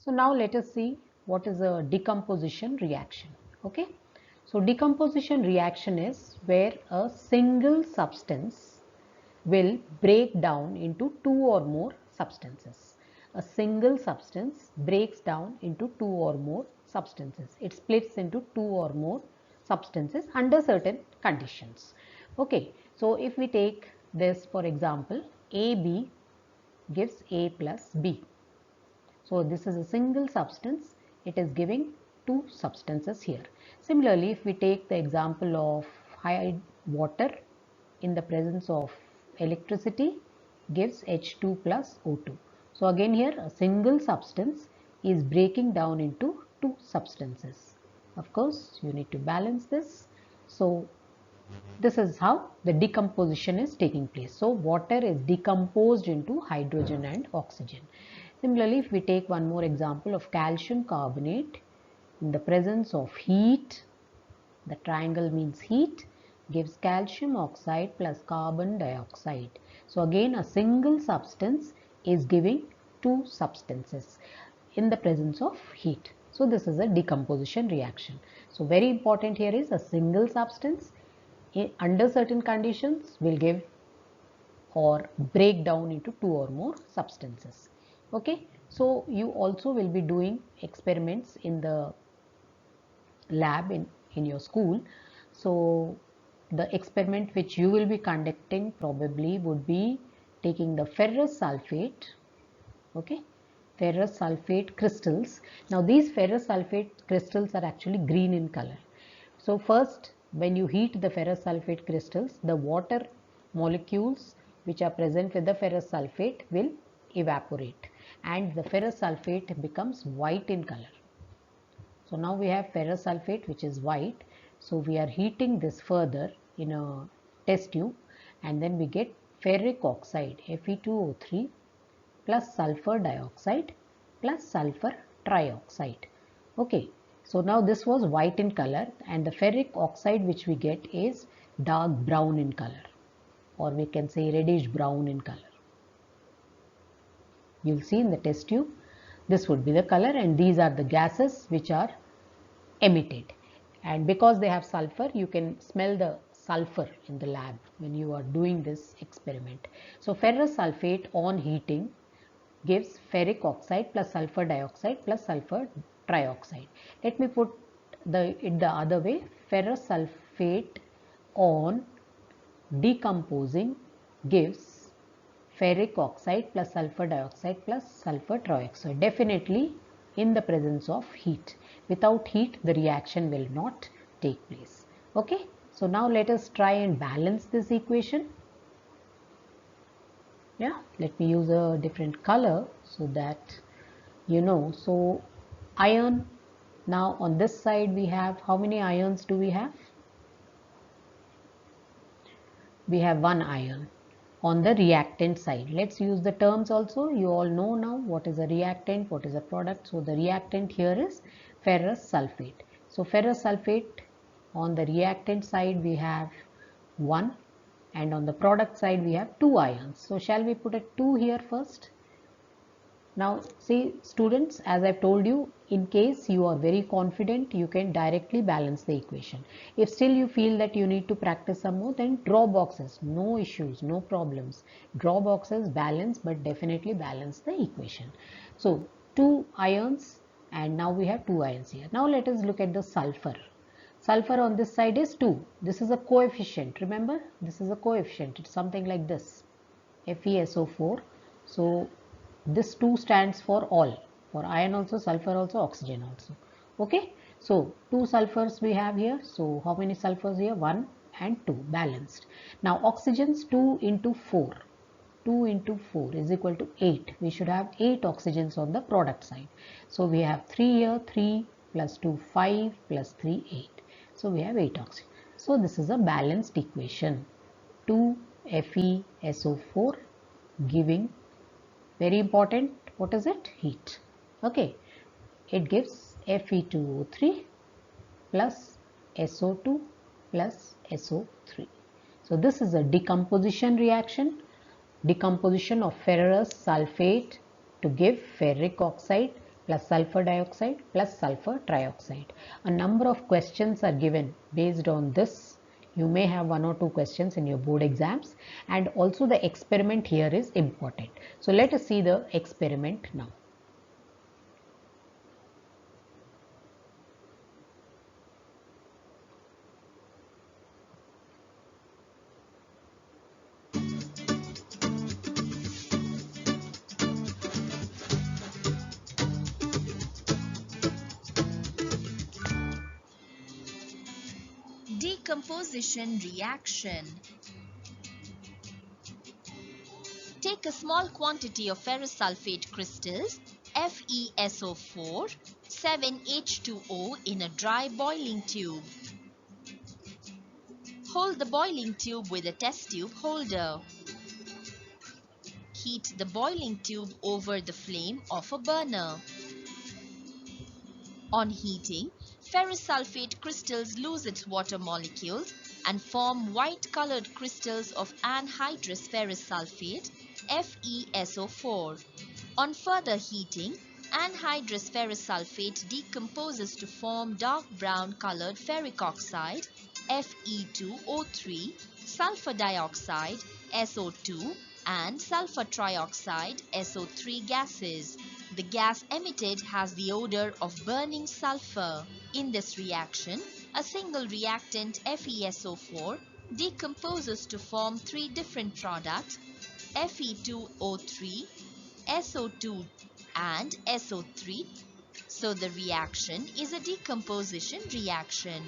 So now let us see what is a decomposition reaction. Okay, so decomposition reaction is where a single substance will break down into two or more substances. A single substance breaks down into two or more substances. It splits into two or more substances under certain conditions. Okay, so if we take this for example, AB gives A plus B. So this is a single substance. It is giving two substances here. Similarly, if we take the example of high water in the presence of electricity gives H2 plus O2. So again here a single substance is breaking down into two substances. Of course, you need to balance this. So this is how the decomposition is taking place. So water is decomposed into hydrogen and oxygen. Similarly, if we take one more example of calcium carbonate in the presence of heat, the triangle means heat, gives calcium oxide plus carbon dioxide. So again a single substance is giving two substances in the presence of heat. So this is a decomposition reaction. So very important here is a single substance under certain conditions will give or break down into two or more substances. Okay, so you also will be doing experiments in the lab in your school. So the experiment which you will be conducting probably would be taking the ferrous sulfate, okay, ferrous sulfate crystals. Now these ferrous sulfate crystals are actually green in color. So first, when you heat the ferrous sulfate crystals, the water molecules which are present with the ferrous sulfate will evaporate and the ferrous sulfate becomes white in color. So now we have ferrous sulfate which is white. So we are heating this further in a test tube and then we get ferric oxide Fe2O3 plus sulfur dioxide plus sulfur trioxide. Okay, so now this was white in color and the ferric oxide which we get is dark brown in color, or we can say reddish brown in color. You'll see in the test tube this would be the color and these are the gases which are emitted, and because they have sulfur you can smell the sulfur in the lab when you are doing this experiment. So ferrous sulfate on heating gives ferric oxide plus sulfur dioxide plus sulfur trioxide. Let me put it the other way. Ferrous sulfate on decomposing gives ferric oxide plus sulfur dioxide plus sulfur trioxide, definitely in the presence of heat. Without heat the reaction will not take place. Okay, so now let us try and balance this equation. Yeah, let me use a different color so that you know. So iron, now on this side we have, how many ions do we have? We have one ion. On the reactant side, let's use the terms also. You all know now what is a reactant, what is a product. So the reactant here is ferrous sulfate. So ferrous sulfate, on the reactant side we have 1 and on the product side we have 2 ions. So shall we put a 2 here first? Now see students, as I've told you, in case you are very confident, you can directly balance the equation. If still you feel that you need to practice some more, then draw boxes, no issues, no problems. Draw boxes, balance, but definitely balance the equation. So 2 ions and now we have 2 ions here. Now let us look at the sulfur. Sulfur on this side is 2. This is a coefficient. Remember, this is a coefficient. It's something like this, FeSO4. So this 2 stands for all, for iron also, sulfur also, oxygen also. Okay, so 2 sulfurs we have here. So how many sulfurs here? 1 and 2, balanced. Now oxygens, 2 into 4. 2 into 4 is equal to 8. We should have 8 oxygens on the product side. So we have 3 here, 3 plus 2, 5 plus 3, 8. So we have 8 oxygen. So this is a balanced equation. 2 FeSO4 giving, very important, what is it? Heat. Okay, it gives Fe2O3 plus SO2 plus SO3. So this is a decomposition reaction. Decomposition of ferrous sulfate to give ferric oxide plus sulfur dioxide plus sulfur trioxide. A number of questions are given based on this. You may have 1 or 2 questions in your board exams, and also the experiment here is important. So let us see the experiment now. Decomposition reaction. Take a small quantity of ferrous sulfate crystals FeSO4 7H2O in a dry boiling tube. Hold the boiling tube with a test tube holder. Heat the boiling tube over the flame of a burner. On heating, ferrous sulfate crystals lose its water molecules and form white-colored crystals of anhydrous ferrous sulfate, FeSO4. On further heating, anhydrous ferrous sulfate decomposes to form dark brown colored ferric oxide, Fe2O3, sulfur dioxide, SO2, and sulfur trioxide, SO3 gases. The gas emitted has the odor of burning sulfur. In this reaction, a single reactant FeSO4 decomposes to form 3 different products, Fe2O3, SO2 and SO3. So the reaction is a decomposition reaction.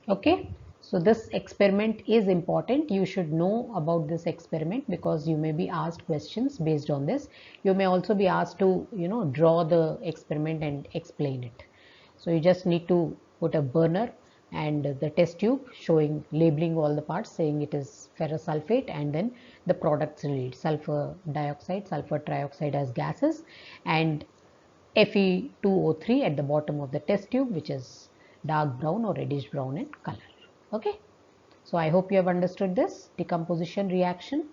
Okay, so this experiment is important. You should know about this experiment because you may be asked questions based on this. You may also be asked to, draw the experiment and explain it. So you just need to put a burner and the test tube showing, labeling all the parts, saying it is ferrous sulfate, and then the products read sulfur dioxide, sulfur trioxide as gases, and Fe2O3 at the bottom of the test tube, which is dark brown or reddish brown in color. Okay, so I hope you have understood this decomposition reaction.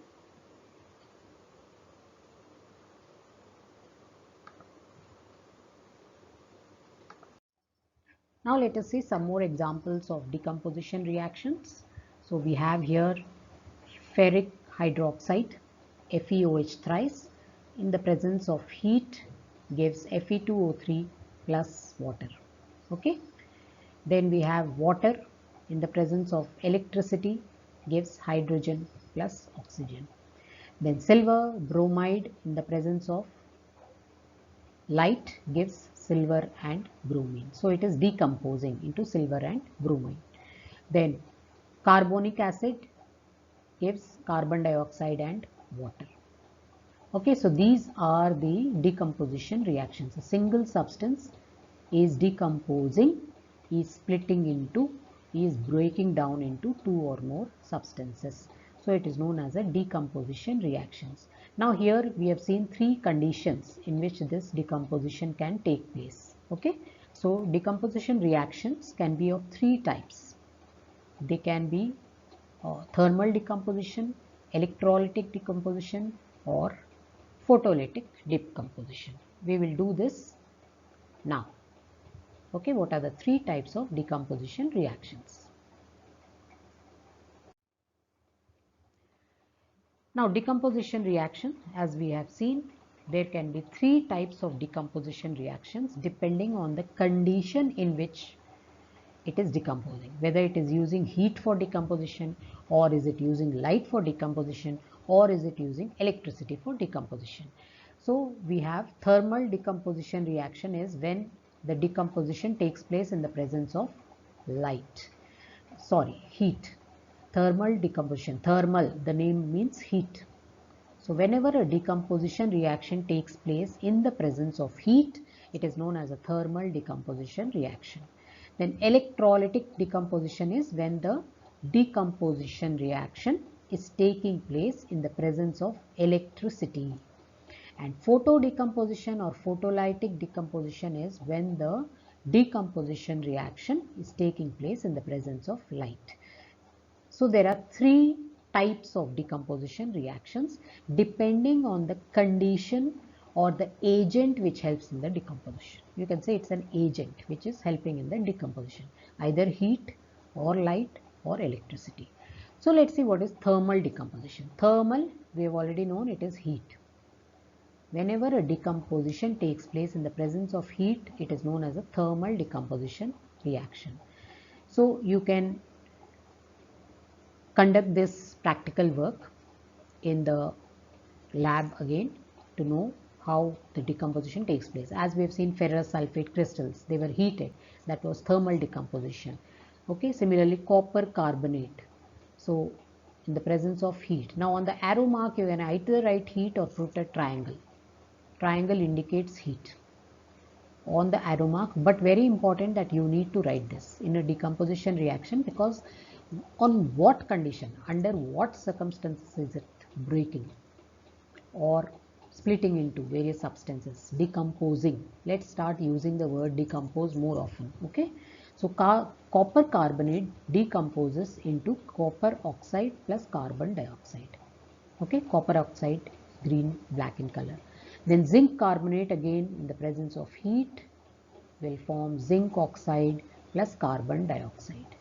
Now let us see some more examples of decomposition reactions. So we have here ferric hydroxide, FeOH thrice, in the presence of heat gives Fe2O3 plus water. Okay. Then we have water in the presence of electricity gives hydrogen plus oxygen. Then silver bromide in the presence of light gives silver and bromine. So it is decomposing into silver and bromine. Then carbonic acid gives carbon dioxide and water. Okay, so these are the decomposition reactions. A single substance is decomposing, is splitting into, is breaking down into 2 or more substances. So it is known as a decomposition reactions. Now here we have seen 3 conditions in which this decomposition can take place. Okay, so decomposition reactions can be of 3 types. They can be thermal decomposition, electrolytic decomposition, or photolytic decomposition. We will do this now. Okay, what are the 3 types of decomposition reactions? Now decomposition reaction, as we have seen, there can be 3 types of decomposition reactions depending on the condition in which it is decomposing, whether it is using heat for decomposition, or is it using light for decomposition, or is it using electricity for decomposition. So we have thermal decomposition reaction is when the decomposition takes place in the presence of heat. Thermal decomposition, thermal, the name means heat. So whenever a decomposition reaction takes place in the presence of heat, it is known as a thermal decomposition reaction. Then electrolytic decomposition is when the decomposition reaction is taking place in the presence of electricity. And photo decomposition or photolytic decomposition is when the decomposition reaction is taking place in the presence of light. So there are 3 types of decomposition reactions depending on the condition or the agent which helps in the decomposition. You can say it's an agent which is helping in the decomposition, either heat or light or electricity. So let's see what is thermal decomposition. Thermal, we have already known it is heat. Whenever a decomposition takes place in the presence of heat, it is known as a thermal decomposition reaction. So you can conduct this practical work in the lab again to know how the decomposition takes place. As we have seen ferrous sulfate crystals, they were heated. That was thermal decomposition. Okay, similarly copper carbonate. So in the presence of heat. Now on the arrow mark you can either write heat or put a triangle. Triangle indicates heat on the arrow mark, but very important that you need to write this in a decomposition reaction, because on what condition, under what circumstances is it breaking or splitting into various substances, decomposing. Let's start using the word decompose more often. Okay, so copper carbonate decomposes into copper oxide plus carbon dioxide. Okay, copper oxide, green, black in color. Then zinc carbonate, again in the presence of heat, will form zinc oxide plus carbon dioxide.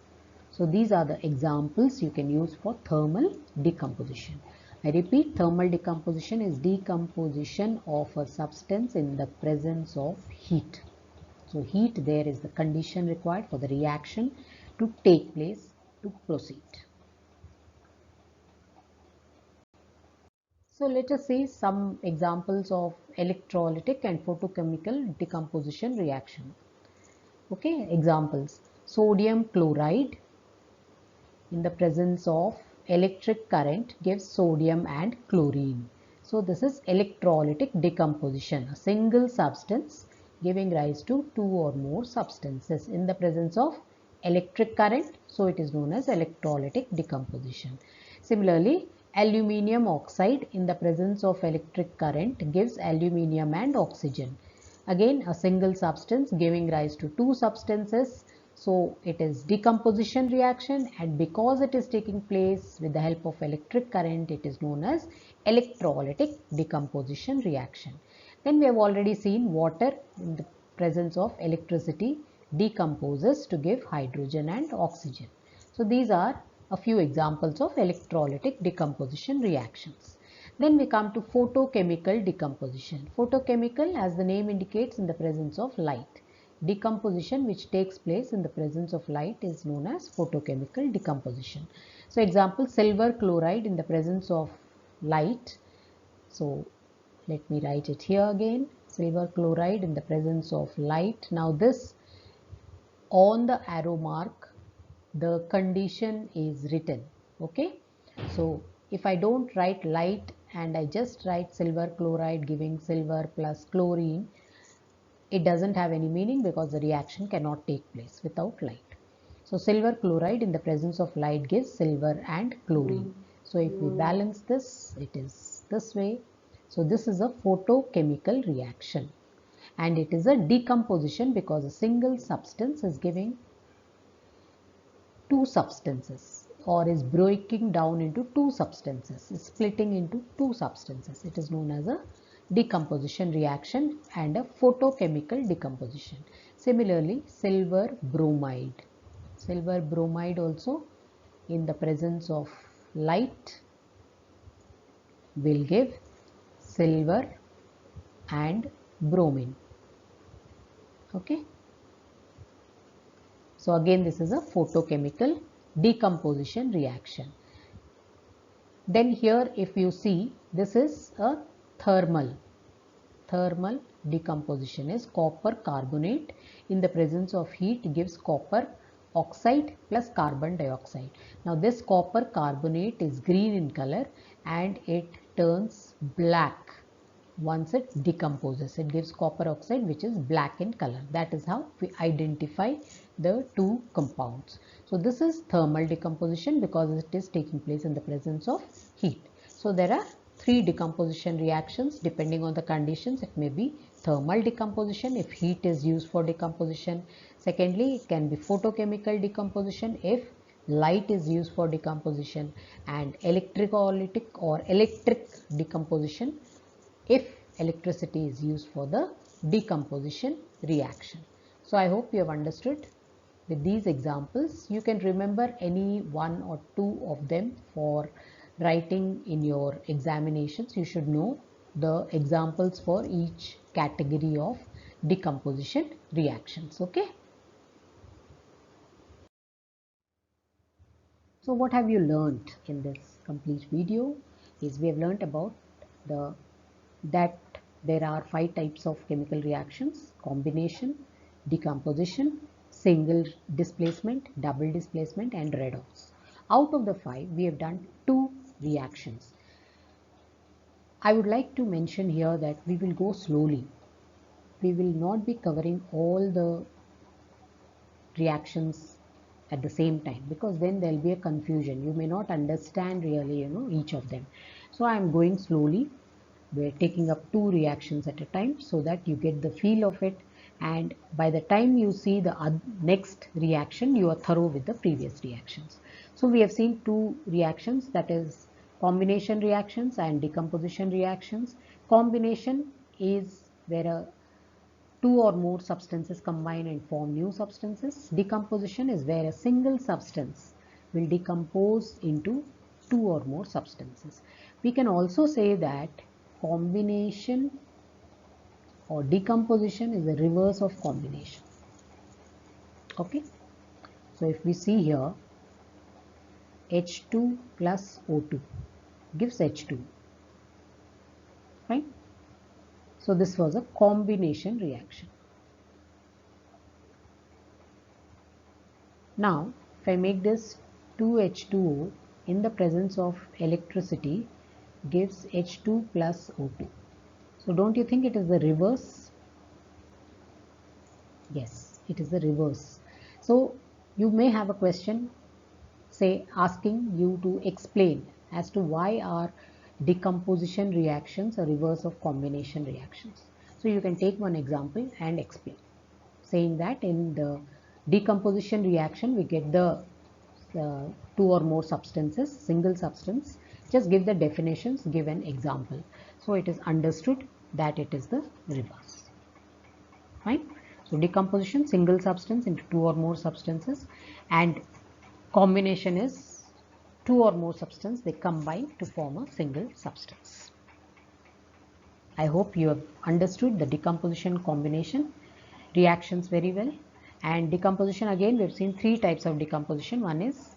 So these are the examples you can use for thermal decomposition. I repeat, thermal decomposition is decomposition of a substance in the presence of heat. So heat there is the condition required for the reaction to take place, to proceed. So let us see some examples of electrolytic and photochemical decomposition reaction. Okay, examples. Sodium chloride in the presence of electric current gives sodium and chlorine. So this is electrolytic decomposition, a single substance giving rise to two or more substances in the presence of electric current. So it is known as electrolytic decomposition. Similarly, aluminium oxide in the presence of electric current gives aluminium and oxygen. Again, a single substance giving rise to two substances. So it is decomposition reaction, and because it is taking place with the help of electric current, it is known as electrolytic decomposition reaction. Then we have already seen water in the presence of electricity decomposes to give hydrogen and oxygen. So these are a few examples of electrolytic decomposition reactions. Then we come to photochemical decomposition. Photochemical, as the name indicates, in the presence of light. Decomposition which takes place in the presence of light is known as photochemical decomposition. So example, silver chloride in the presence of light. So let me write it here again. Silver chloride in the presence of light. Now this, on the arrow mark, the condition is written. Okay, so if I don't write light and I just write silver chloride giving silver plus chlorine, it doesn't have any meaning because the reaction cannot take place without light. So silver chloride in the presence of light gives silver and chlorine. So if we balance this, it is this way. So this is a photochemical reaction, and it is a decomposition because a single substance is giving two substances, or is breaking down into two substances, is splitting into two substances. It is known as a decomposition reaction and a photochemical decomposition. Similarly, silver bromide. Silver bromide also in the presence of light will give silver and bromine. Okay. So again, this is a photochemical decomposition reaction. Then here if you see, this is a thermal decomposition is copper carbonate in the presence of heat gives copper oxide plus carbon dioxide. Now this copper carbonate is green in color and it turns black once it decomposes. It gives copper oxide which is black in color. That is how we identify the two compounds. So this is thermal decomposition because it is taking place in the presence of heat. So there are three decomposition reactions depending on the conditions. It may be thermal decomposition if heat is used for decomposition. Secondly, it can be photochemical decomposition if light is used for decomposition, and electrolytic or electric decomposition if electricity is used for the decomposition reaction. So I hope you have understood. With these examples, you can remember any one or two of them for writing in your examinations. You should know the examples for each category of decomposition reactions. Okay. So what have you learned in this complete video is we have learned about that there are 5 types of chemical reactions: combination, decomposition, single displacement, double displacement, and redox. Out of the 5, we have done 2 reactions. I would like to mention here that we will go slowly. We will not be covering all the reactions at the same time, because then there will be a confusion. You may not understand really, each of them. So I am going slowly. We're taking up 2 reactions at a time so that you get the feel of it, and by the time you see the next reaction, you are thorough with the previous reactions. So we have seen 2 reactions, that is combination reactions and decomposition reactions. Combination is where 2 or more substances combine and form new substances. Decomposition is where a single substance will decompose into 2 or more substances. We can also say that combination or decomposition is the reverse of combination. Okay. So if we see here, H2 plus O2 gives H2. Right? So this was a combination reaction. Now, if I make this 2H2O in the presence of electricity gives H2 plus O2. So don't you think it is the reverse? Yes, it is the reverse. So you may have a question, say, asking you to explain as to why are decomposition reactions a reverse of combination reactions. So you can take one example and explain, saying that in the decomposition reaction we get the 2 or more substances, single substance. Just give the definitions, give an example. So it is understood that it is the reverse. Right? So decomposition, single substance into 2 or more substances, and combination is 2 or more substances, they combine to form a single substance. I hope you have understood the decomposition combination reactions very well. And decomposition, again, we have seen 3 types of decomposition. One is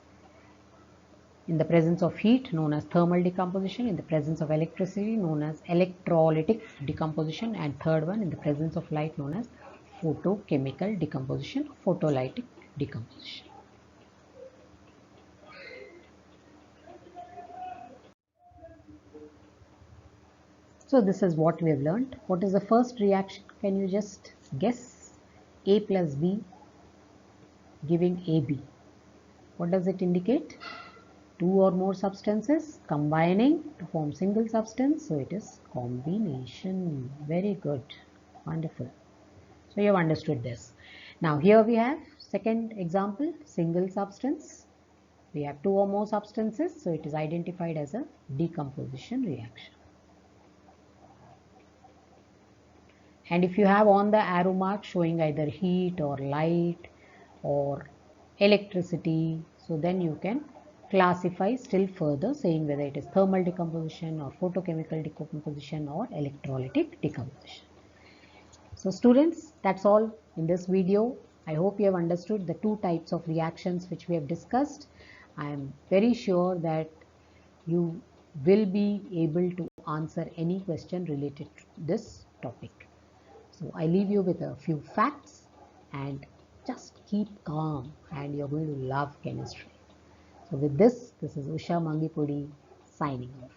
in the presence of heat, known as thermal decomposition; in the presence of electricity, known as electrolytic decomposition; and third one, in the presence of light, known as photochemical decomposition, photolytic decomposition. So this is what we have learned. What is the first reaction? Can you just guess? A plus B giving AB. What does it indicate? 2 or more substances combining to form single substance. So it is combination. Very good. Wonderful. So you have understood this. Now here we have second example, single substance. We have 2 or more substances. So it is identified as a decomposition reaction. And if you have on the arrow mark showing either heat or light or electricity, so then you can classify still further, saying whether it is thermal decomposition or photochemical decomposition or electrolytic decomposition. So students, that's all in this video. I hope you have understood the 2 types of reactions which we have discussed. I am very sure that you will be able to answer any question related to this topic. So I leave you with a few facts, and just keep calm and you're going to love chemistry. So with this is Usha Mangipudi signing off.